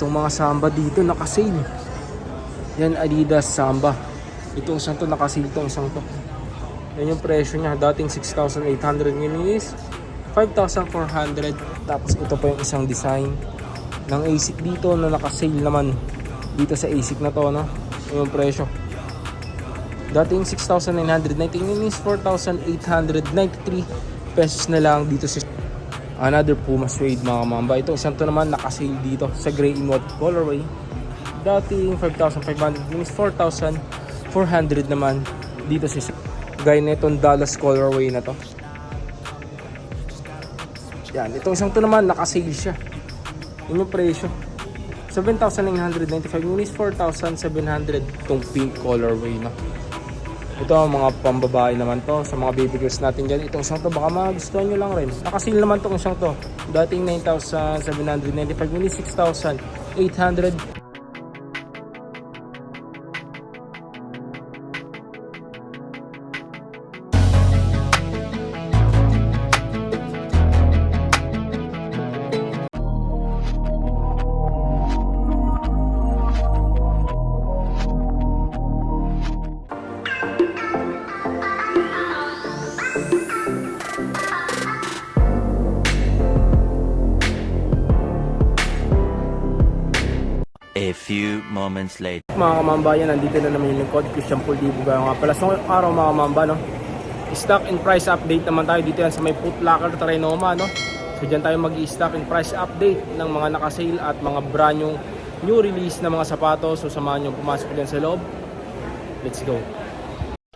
Itong mga Samba dito naka-sale. Yan, Adidas Samba. Itong isang to naka-sale, itong isang to. Yan yung presyo niya. Dating 6,800, ngayon is 5,400. Tapos ito pa yung isang design ng ASIC dito na naka-sale naman dito sa ASIC na to, no? Yung presyo. Dating 6,990, ngayon is 4,893 pesos na lang dito sa another Puma suede, mga mamba. Ito isang to naman naka-sale dito sa gray in white colorway. Dating 5,500, ngayon is 4,400 naman dito sa gaya na itong Dallas colorway na to. Yan, itong isang to naman naka-sale siya. Yun yung presyo. 7,995, ngayon is 4,700 itong pink colorway na. Ito ang mga pambabae naman to sa mga baby girls natin dyan. Itong isang to baka magustuhan nyo lang rin. Nakasil naman itong isang to. Dating 9,795, ngayon is 6,800. A few moments later. Mga kamambayan, nandito na naman yung lingkod, Christian Puldibo nga pala. So araw mga kamamba, no? Stock and price update naman tayo dito yan sa may Foot Locker Trinoma, no? So dyan tayo mag-i-stock and price update ng mga nakasale at mga brand new release na mga sapatos. So samahan nyo pumasok dyan sa loob. Let's go.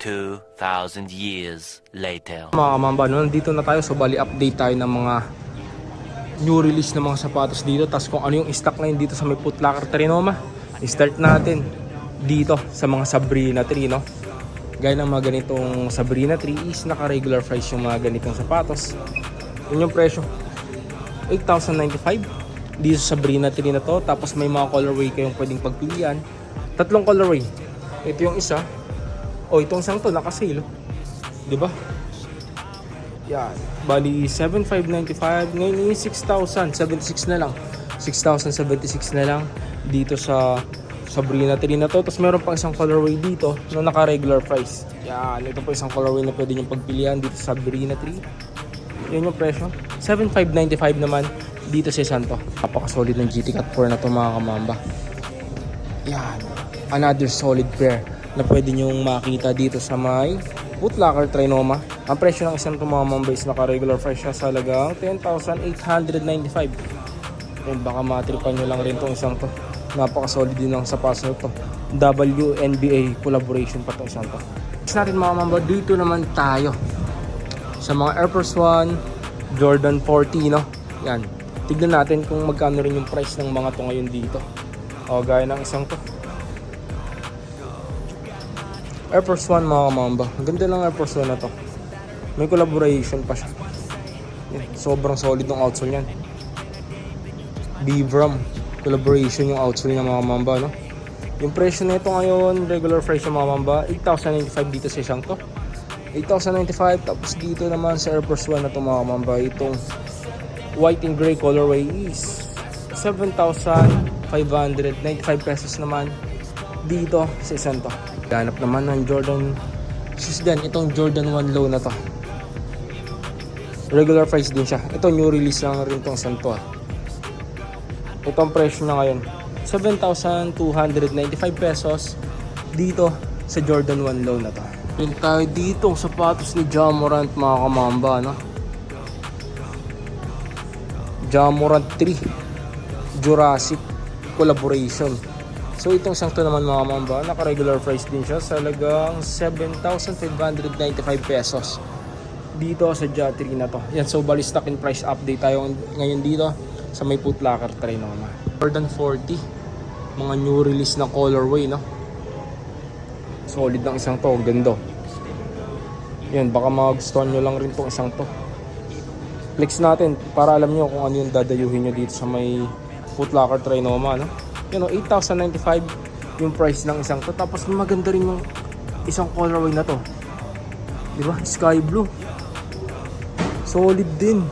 2,000 years later. Mga kamamba, no? Nandito na tayo. So bali update tayo ng mga new release ng mga sapatos dito, tapos kung ano yung stock ngayon dito sa may Foot Locker Trinoma. I-start natin dito sa mga Sabrina 3, no? Gaya ng mga ganitong Sabrina 3 is naka-regular price yung mga ganitong sapatos. Yun yung presyo, 8,095 dito sa Sabrina 3 na to. Tapos may mga colorway kayong pwedeng pagpilian. Tatlong colorway. Ito yung isa. O itong isang to naka-sale, diba? Yan, bali 7,595, ngayon yung 6,076 na lang. 6,076 na lang dito sa Sabrina 3 na to. Tapos meron pang isang colorway dito na naka-regular price. Yan, ito po isang colorway na pwede nyo pagpilian dito sa Sabrina 3. Yan yung presyo, 7,595 naman dito sa Santo. Napaka-solid ng GT Cut 4 na to, mga kamamba. Yan, another solid pair na pwede nyong makita dito sa may Foot Locker Trinoma. Ang presyo ng isang mga mamba is naka-regular price siya sa halagang 10,895. And baka matripan nyo lang rin itong isang to. Napaka-solid din ng sapatos na to. WNBA collaboration pa itong isang to. Next natin mga mamba, dito naman tayo sa mga Air Force 1 Jordan 40, no? Yan. Tignan natin kung magkano rin yung price ng mga to ngayon dito. O, gaya ng isang to. Air Force 1, mga kamamba. Ang ganda ng Air Force 1 na to. May collaboration pa siya. Yan. Sobrang solid ng outsole niyan. Vibram collaboration yung outsole niya, mga kamamba, no? Yung presyo nito ngayon, regular price yung mga kamamba, 8,095 dito sa isang to. 8,095. Tapos dito naman sa Air Force 1 na to, mga kamamba, itong white and gray colorway is 7,595 pesos naman dito sa isang to. Ganap naman ng Jordan shoes din. Itong Jordan 1 low na to, regular price din siya. Ito new release lang rin itong santo. Ito ang presyo na ngayon, 7,295 pesos dito sa Jordan 1 low na to. Yun tayo dito sapatos ni Ja Morant, mga kamamba, no? Ja Morant 3 Jurassic collaboration. So itong isang to naman, mga mamba, naka-regular price din siya sa halagang 7,595 pesos dito sa Ja3 na to. Yan, so bali stock and price update tayo ngayon dito sa may Foot Locker Trinoma. Jordan 40, mga new release na colorway, no? Solid ng isang to, ganda. Yan, baka magustuhan nyo lang rin tong isang to. Flex natin para alam nyo kung ano yung dadayuhin nyo dito sa may Foot Locker Trinoma, no? Yan o, 8,095 yung price ng isang to. Tapos maganda rin yung isang colorway na to, diba? Sky blue, solid din.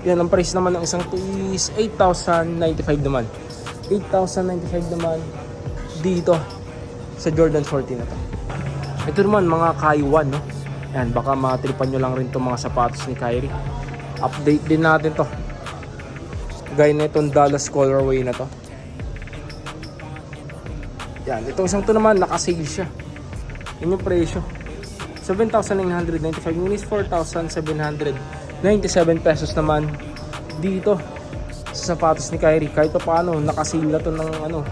Yan, ang price naman ng isang to is 8,095 naman. 8,095 naman dito sa Jordan 14 na to. Ito naman mga Kaiwan, no? Yan, baka matripan nyo lang rin itong mga sapatos ni Kyrie. Update din natin to. Gaya na itong Dallas colorway na to. Yan, itong isang to naman naka-sale siya. Yun yung presyo. 7,995 minus 4,797 pesos naman dito sa sapatos ni Kyrie. Kahit pa paano, naka-sale na to ng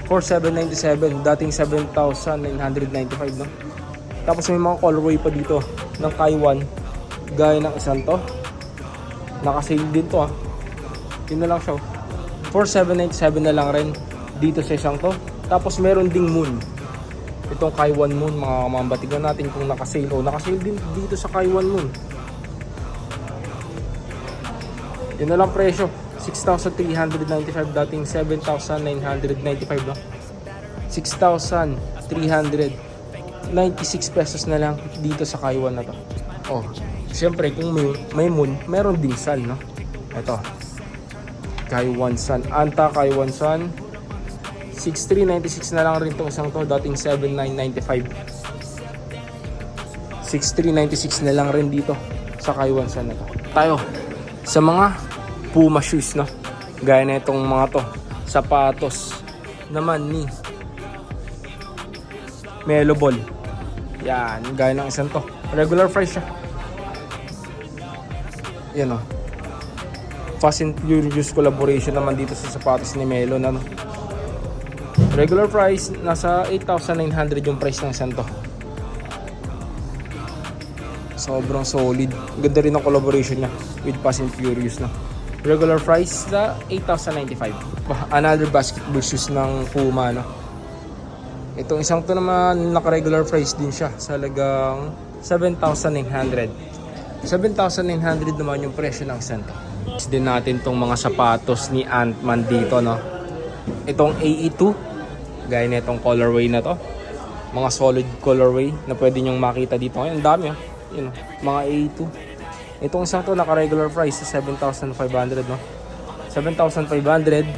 4,797, dating 7,995, no? Tapos may mga colorway pa dito ng Kaiwan, gaya ng isang to. Naka-sale din to, ah. Yun na lang siya, 4,797 na lang rin dito sa isang to. Tapos meron ding Moon. Itong Kaiwan Moon, mga kamamba, tignan natin kung naka-sale. Naka-sale din dito sa Kaiwan Moon. Yun na lang presyo, 6,395, dating 7,995, no? 6,396 pesos na lang dito sa Kaiwan na to. Siyempre kung may Moon, meron ding Sun, no? Ito, Kaiwan Sun, Anta Kaiwan Sun, 6,396 na lang rin itong isang to, dating 7,995. 6,396 na lang rin dito sa Kaiwan Sun na to. Tayo sa mga Puma shoes, no? Gaya na itong mga to, sapatos naman ni Melo Ball. Yan, gaya ng isang to, regular price siya. Yan, oh. Fast and Furious collaboration naman dito sa sapatos ni Melo na, no? Regular price, nasa 8,900 yung price ng isang to. Sobrang solid. Ganda rin ang collaboration niya with Fast and Furious, no? Regular price sa 8,095. Another basketball shoes ng Puma, no? Itong isang to naman, naka-regular price din siya sa halagang 7,900. 7,900 naman yung presyo ng isang to. Din natin tong mga sapatos ni Ant-Man dito, no? Itong AE2, gaya na itong colorway na to. Mga solid colorway na pwede nyong makita dito. Ngayon, ang dami, oh. Yun, mga AE2. Itong isang to, naka-regular price sa 7,500, no? 7,500.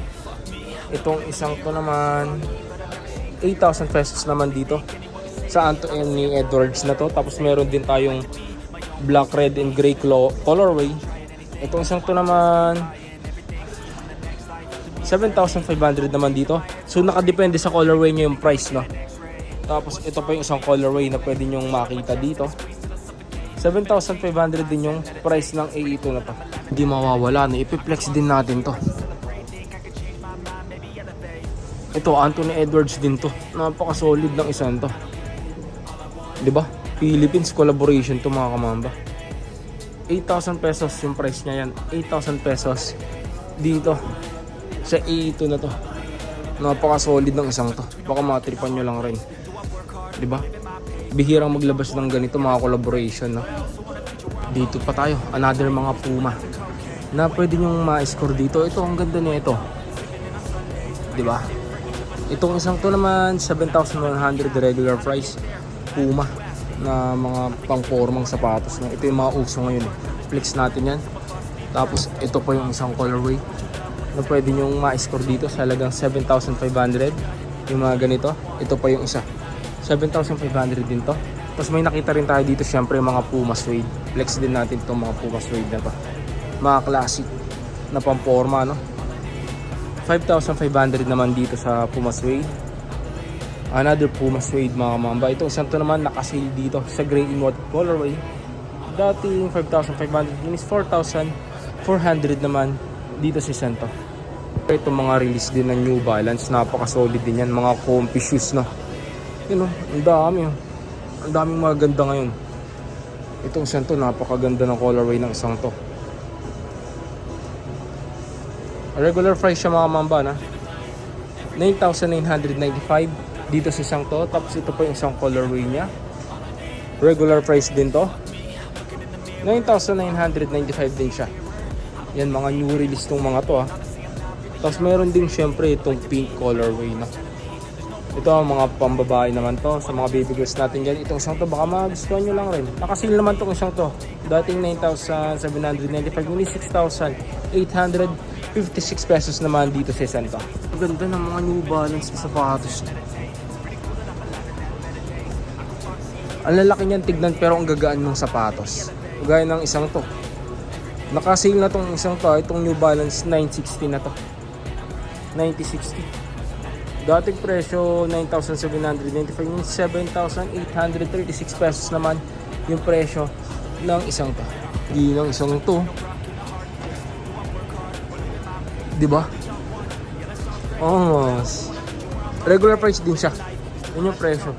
Itong isang to naman, 8,000 pesos naman dito sa Anto ni Edwards na to. Tapos meron din tayong black, red, and gray colorway. Itong isang to naman, 7,500 naman dito. So nakadepende sa colorway nyo yung price, no? Tapos ito pa yung isang colorway na pwede nyong makita dito. 7,500 din yung price ng AE2 na to. Hindi mawawala, no? Ipiplex din natin to. Ito, Anthony Edwards din to. Napaka-solid ng isang to. 'Di ba? Philippines collaboration to, mga kamamba. 8,000 pesos yung price niya yan. 8,000 pesos dito sa AE2 na to. Napaka-solid ng isang to. Baka matripan nyo lang rin. 'Di ba? Bihirang maglabas ng ganito, mga collaboration, no? Dito pa tayo, another mga Puma na pwede nyong ma-score dito. Ito, ang ganda nito, 'di ba? Itong isang to naman, 7,100 regular price. Puma na mga pang-formang sapatos, no? Ito yung mga uso ngayon, eh. Flex natin yan. Tapos ito pa yung isang colorway na pwede nyong ma-score dito sa halagang 7,500. Yung mga ganito, ito pa yung isa, 7,500 din to. Tapos may nakita rin tayo dito, syempre mga Puma suede. Flex din natin itong mga Puma suede na to, mga classic na pang-forma, no? 5,500 naman dito sa Puma suede. Another Puma suede, mga kamamba. Ito isang to naman, naka-sale dito sa gray and white colorway. Dating 5,500 minus 4,400 naman dito sa isang to. Ito mga release din ng New Balance, napaka-solid din yan, mga comfy shoes, no? Yun, oh, ang dami, oh. Ang daming maganda ngayon. Itong isang to, napakaganda ng colorway ng isang to. Regular price siya, mga mamba, na 9,995 dito sa isang to. Tapos ito pa yung isang colorway niya, regular price din to, 9,995 din siya. Yan, mga new release tong mga to, ha. Tapos meron din syempre itong pink colorway, na Ito ang mga pambabae naman to. Sa mga baby girls natin dyan. Itong isang to baka magustuhan nyo lang rin. Nakasil naman itong isang to. Dating 9,795 ngunit 6,856 pesos naman dito sa isang to. Ang ganda ng mga New Balance na sapatos. Ang lalaki niyan tignan pero ang gagaan ng sapatos. Gaya ng isang to. Nakasil na tong isang to. Itong New Balance 960 na to. 9060. Dating presyo 9,795 yung 7,836 pesos naman yung presyo ng isang to. Di ng isang to. Di ba? Almost. Regular price din siya. Yun yung presyo.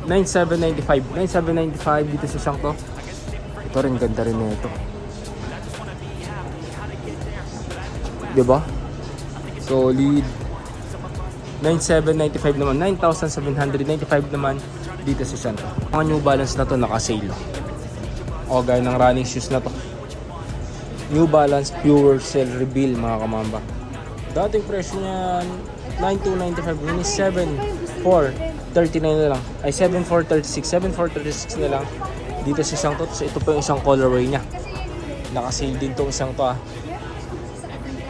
9,795. 9,795 dito sa isang to. Ito rin, ganda rin nito. Di ba? Solid. 9,795 naman, 9,795 naman dito sa Santo. Mga New Balance na to naka-sale. O gaya ng running shoes na to. New Balance Pure Cell Reveal mga kamamba. Dating presyo niya 9,295, mini 7,439 na lang. Ay 7,436, 7,436 na lang dito sa isang to. So ito pa yung isang colorway niya. Naka-sale din tong isang to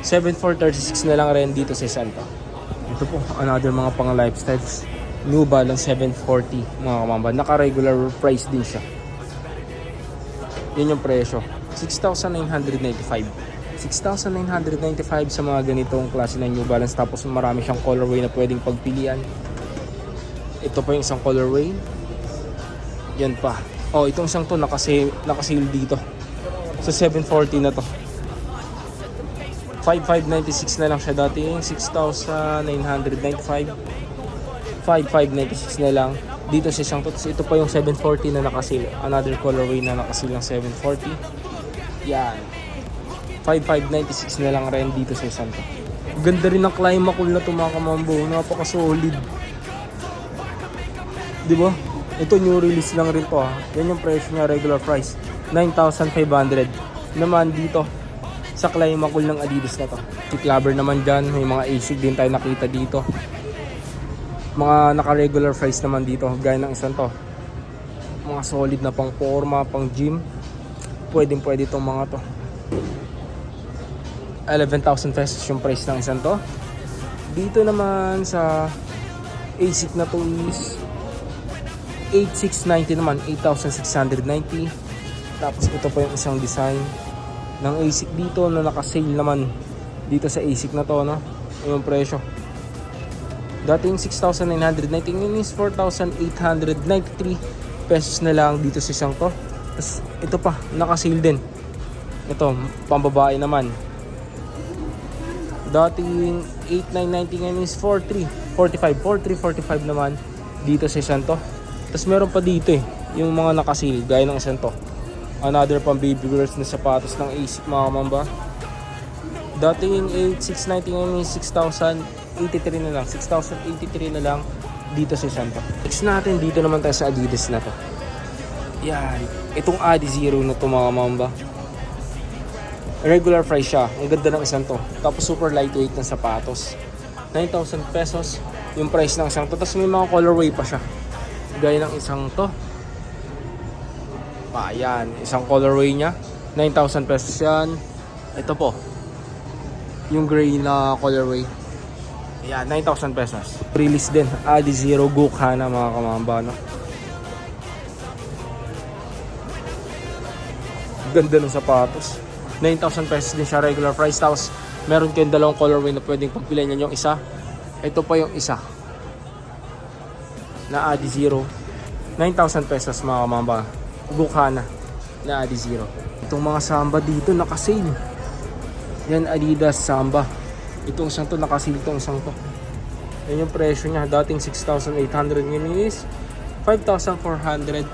7,436 na lang rin dito sa isang to. Ito po, another mga pang lifestyles. New Balance 740 mga kamamba. Naka-regular price din siya. Yun yung presyo. 6,995. 6,995 sa mga ganitong klase ng New Balance. Tapos marami siyang colorway na pwedeng pagpilian. Ito pa yung isang colorway. Yan pa. Oh, itong isang to naka-sale dito. Sa 740 na to. 5,596 na lang siya dati. 6,995. 5,596 na lang dito sa isang to. Ito pa yung 740 na nakasil. Another colorway na nakasil ng 740. Yan. 5,596 na lang rin dito sa isang to. Ganda rin ng Climacool na ito mga kamambo. Napaka-solid. Diba? Ito new release lang rin to ha. Yan yung price niya, regular price. 9,500. Naman dito sa Climacool ng Adidas na to. Si Clubber naman dyan, may mga ASIC din tayo nakita dito. Mga naka-regular price naman dito, gaya ng isang to. Mga solid na pang forma, pang gym. Pwede itong mga to. 11,000 pesos yung price ng isang to. Dito naman sa ASIC na to is 8,690 naman, 8,690. Tapos ito pa yung isang design ng ASIC dito na naka-sale naman dito sa ASIC na to, no? Yung presyo. Dating 6,990, ngayon is 4,893 pesos na lang dito sa isang to. Tapos ito pa, naka-sale din. Ito, pambabae naman. Dating 8,990, ngayon is 4,345 naman dito sa isang to. Tapos meron pa dito yung mga naka-sale, gaya ng isang to. Another pang baby girls na sapatos ng ASIC mga kamamba. Dating 8,690 ngayon is 6,083 na lang. 6,083 na lang dito sa isang to. Next natin, dito naman tayo sa Adidas na to. Yan. Itong Adi Zero na to mga kamamba. Regular price siya. Ang ganda ng isang to. Tapos super lightweight ng sapatos. 9,000 pesos yung price ng isang to. Tapos may mga colorway pa siya. Gaya ng isang to. Ayan, isang colorway niya. 9,000 pesos yan. Ito po. Yung gray na colorway. Ayan, 9,000 pesos. Release din. Adi Zero Gukha na mga kamamba, no? Ganda ng sapatos. 9,000 pesos din siya regular price. Tapos meron kayong dalawang colorway na pwedeng pagpilian nyo yung isa. Ito pa yung isa na Adi Zero. 9,000 pesos mga kamamba. Gukha na Adi Zero. Itong mga Samba dito naka-sale. Yan Adidas Samba. Itong isang to naka-sale, itong isang to. Yan yung presyo niya. Dating 6,800 ngayon is 5,440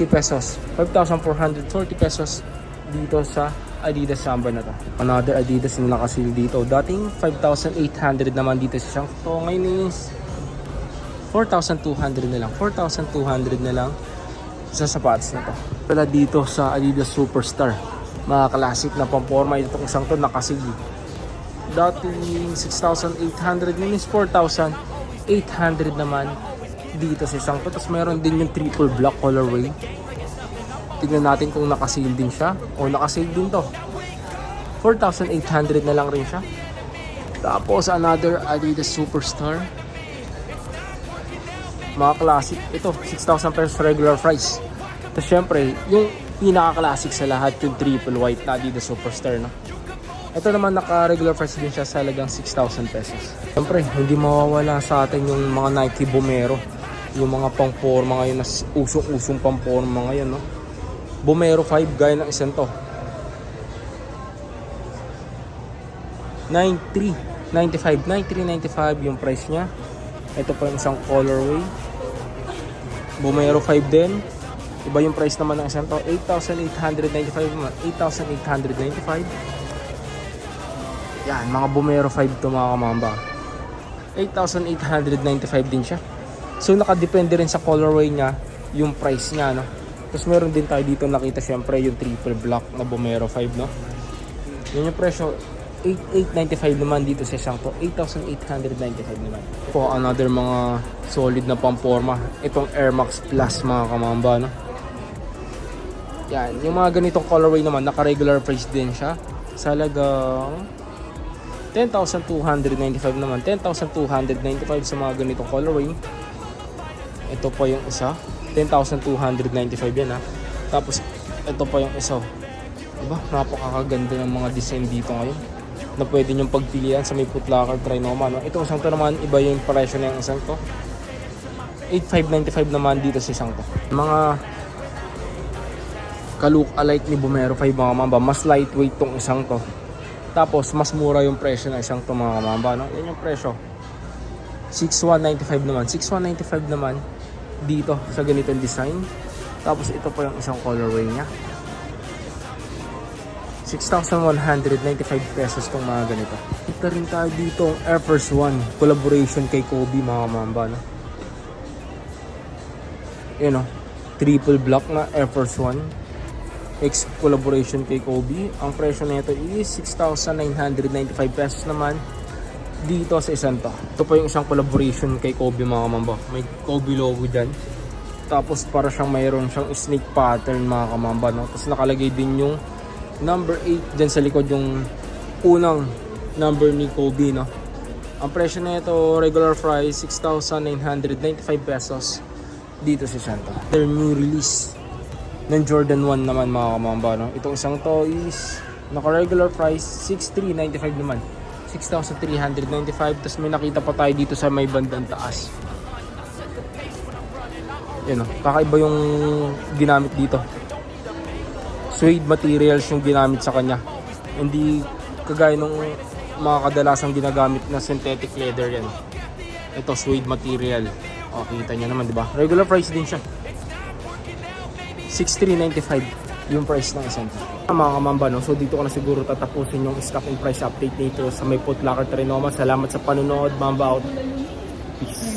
pesos. 5,440 pesos dito sa Adidas Samba na to. Another Adidas na naka-sale dito. Dating 5,800 naman dito sa isang to. Ngayon is 4,200 na lang. 4,200 na lang sa sapatos na to. Pala dito sa Adidas Superstar. Mga classic na pamporma. Itong isang to naka-sale. Dating 6,800 ngayon is 4,200 4,800 naman dito sa isang to. Tapos meron din yung triple black colorway. Tignan natin kung naka-sale din siya o naka-sale din to. 4,800 na lang rin siya. Tapos another Adidas Superstar. Mga classic. Ito, 6,000 pesos regular price. Tapos syempre, yung pinaka-classic sa lahat, yung triple white na Adidas Superstar, no? Ito naman naka-regular price din siya sa halagang 6,000 pesos. Siyempre, hindi mawawala sa atin yung mga Nike Bomero. Yung mga pang-forma ngayon na usong-usong pang-forma ngayon, no? Bomero 5, gaya ng isang to. 93.95 yung price niya. Ito pa yung isang colorway. Bomero 5 din. Iba yung price naman ng isang to. 8,895 naman. 8,895. Yan, mga Bomero 5 to mga kamamba. 8,895 din siya. So nakadepende rin sa colorway niya yung price niya, no? Tapos meron din tayo dito nakita syempre yung triple black na Bomero 5, no? Yun yung presyo. 8,895 naman dito sa isang to. 8,895 naman. Po another mga solid na pamporma. Itong Air Max Plus mga kamamba, no? Yan, yung mga ganitong colorway naman naka-regular price din siya. Sa halagang 10,295 naman. 10,295 sa mga ganitong colorway. Ito pa yung isa. 10,295 yan, ha. Tapos ito pa yung isa. Diba? Napakaganda ng mga design dito ngayon na pwede nyong pagpilian sa may Foot Locker Trinoma, no? Itong isang to naman, iba yung presyo na yung isang to. 8,595 naman dito sa isang to. Mga ka-look alike ni Bomero 5 mga kamamba. Mas lightweight tong isang to. Tapos mas mura yung presyo ng isang to mga kamamba, no? Yan yung presyo. 6,195 naman. 6,195 naman dito sa ganitong design. Tapos ito pa yung isang colorway niya. 6,195 pesos tong mga ganito. Kita rin tayo dito ang Air Force 1 collaboration kay Kobe mga kamamba, no? Yun, no? Triple black na Air Force 1 X collaboration kay Kobe. Ang presyo nito is 6,995 pesos naman dito sa isang to. Ito pa yung isang collaboration kay Kobe mga kamamba. May Kobe logo dyan. Tapos para siyang mayroon siyang snake pattern mga kamamba, no? Tapos nakalagay din yung number 8 dyan sa likod, yung unang number ni Kobe, no? Ang presyo nito regular price 6,995 pesos dito sa Santa. Their new release ng Jordan 1 naman mga kamamba, no? Itong isang to is naka-regular price 6,395 naman. 6,395. Tapos may nakita pa tayo dito sa may bandang taas. Yan, no? Kakaiba yung ginamit dito. Suede materials yung ginamit sa kanya. Hindi kagaya nung mga kadalasang ginagamit na synthetic leather yan. Ito suede material. O, kita nyo naman, di ba? Regular price din siya. 6,395 yung price ng isang to. Mga kamamba, no? So dito ko na siguro tatapusin yung stock and price update dito sa may Foot Locker Trinoma. Salamat sa panonood. Mamba out. Peace.